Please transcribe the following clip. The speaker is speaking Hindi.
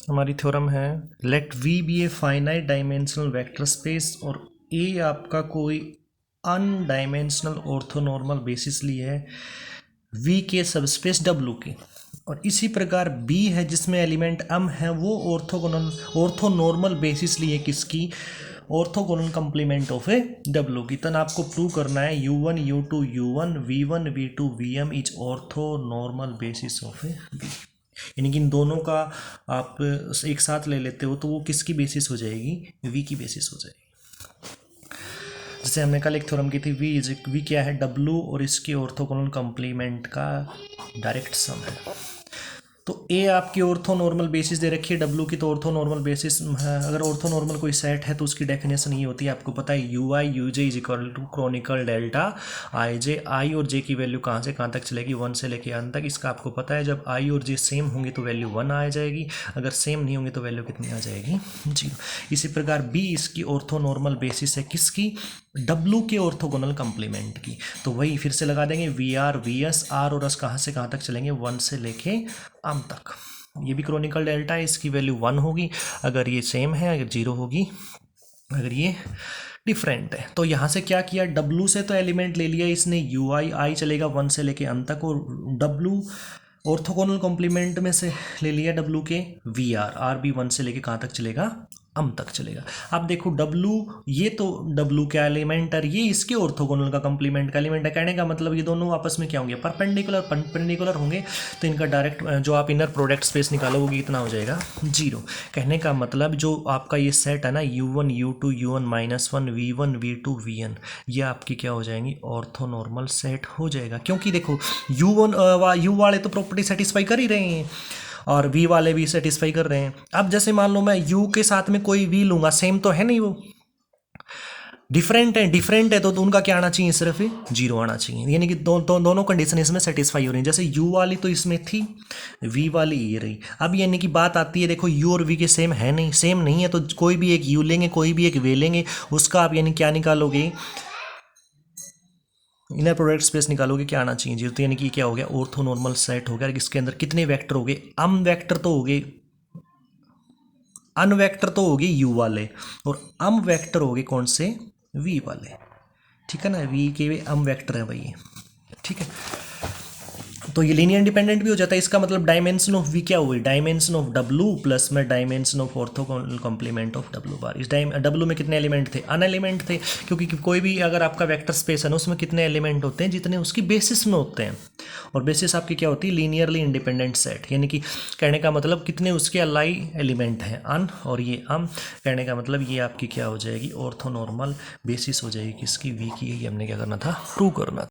हमारी थ्योरम है let V be a finite dimensional vector space और ए आपका कोई अनडायमेंशनल ऑर्थोनॉर्मल बेसिस ली है वी के सबस्पेस डब्लू की, और इसी प्रकार बी है जिसमें एलिमेंट m है वो ऑर्थोनॉर्मल बेसिस लिए किसकी, orthogonal complement of A W की। तन आपको प्रूव करना है u1 u2 u1 v1 v2 vm is orthonormal basis of A B, यानी कि इन दोनों का आप एक साथ ले लेते हो तो वो किसकी बेसिस हो जाएगी, v की बेसिस हो जाएगी। जैसे हमने कल एक थ्योरम की थी v क्या है, w और इसके ऑर्थोगोनल कंप्लीमेंट का डायरेक्ट सम है। तो ए आपकी ऑर्थोनॉर्मल बेसिस दे रखी है w की, तो ऑर्थोनॉर्मल बेसिस है। अगर ऑर्थोनॉर्मल कोई सेट है तो उसकी डेफिनेशन ये होती है, आपको पता है U I U J is equal to Kronecker delta I J. I और जे की वैल्यू कहाँ से कहाँ तक चलेगी, 1 से लेके n तक। इसका आपको पता है जब आई और जे सेम होंगे तो वैल्यू 1 आ जाएगी, अगर सेम नहीं होंगे तो वैल्यू कितनी आ जाएगी, 0। इसी प्रकार बी इसकी ऑर्थोनॉर्मल बेसिस है किसकी, W के ऑर्थोगोनल कंप्लीमेंट की। तो वही फिर से लगा देंगे V R V S, R और एस कहाँ से कहाँ तक चलेंगे, 1 से लेके m तक। ये भी क्रॉनिकल डेल्टा है, इसकी वैल्यू 1 होगी अगर ये सेम है, अगर 0 होगी अगर ये डिफरेंट है। तो यहाँ से क्या किया, W से तो एलिमेंट ले लिया इसने, यू आई आई चलेगा 1 से लेके n तक, और W ऑर्थोगोनल कॉम्प्लीमेंट में से ले लिया W के वी आर भी 1 से लेके कहाँ तक चलेगा, m तक चलेगा। अब देखो W, ये तो W का एलिमेंट और ये इसके ऑर्थोगोनल का कंप्लीमेंट का एलिमेंट है। कहने का मतलब ये दोनों आपस में क्या होंगे, परपेंडिकुलर होंगे, तो इनका डायरेक्ट जो आप इनर प्रोडक्ट स्पेस निकालोगे कितना हो जाएगा, 0। कहने का मतलब जो आपका ये सेट है ना u1 u2 u1 -1 v1 v2 vn, ये आपकी क्या हो जाएंगी, ऑर्थोनॉर्मल सेट हो जाएगा। क्योंकि देखो u वाले तो प्रॉपर्टी सेटिस्फाई कर ही रहे हैं और v वाले भी सेटिस्फाई कर रहे हैं। अब जैसे मान लो मैं u के साथ में कोई v लूंगा, सेम तो है नहीं, वो डिफरेंट है तो उनका क्या आना चाहिए, सिर्फ 0 आना चाहिए। यानी कि दोनों कंडीशन इसमें सेटिस्फाई हो रही हैं। जैसे u वाली तो इसमें थी, v वाली ये रही। अब यानी कि बात आती है, देखो u और v के सेम नहीं है तो कोई भी एक u लेंगे, कोई भी एक v लेंगे, उसका आप यानी क्या निकालोगे, इनर प्रोडक्ट स्पेस निकालोगे, क्या आना चाहिए, 0। तो यानी कि क्या हो गया, ऑर्थोनॉर्मल सेट हो गया। इसके अंदर कितने वेक्टर हो गए, m वेक्टर तो हो गए, अन वेक्टर तो हो गए u वाले, और m वेक्टर हो गए कौन से, v वाले। ठीक है ना, v के m वेक्टर है भाई, ठीक है। तो ये लीनियर इंडिपेंडेंट भी हो जाता है। इसका मतलब डायमेंशन ऑफ v क्या हुई, डायमेंशन ऑफ w प्लस में dimension of orthogonal complement of w bar. इस w में कितने एलिमेंट थे, अन एलिमेंट थे, क्योंकि कोई भी अगर आपका वेक्टर स्पेस है ना उसमें कितने एलिमेंट होते हैं, जितने उसकी बेसिस में होते हैं। और बेसिस आपकी क्या होती है, लीनियरली इंडिपेंडेंट सेट। यानी कि कहने का मतलब कितने उसके अलाई एलिमेंट हैं, अन और ये अम। कहने का मतलब ये आपकी क्या हो जाएगी, ऑर्थोनॉर्मल बेसिस हो जाएगी किसकी, v की। ये हमने क्या करना था, प्रूव करना था।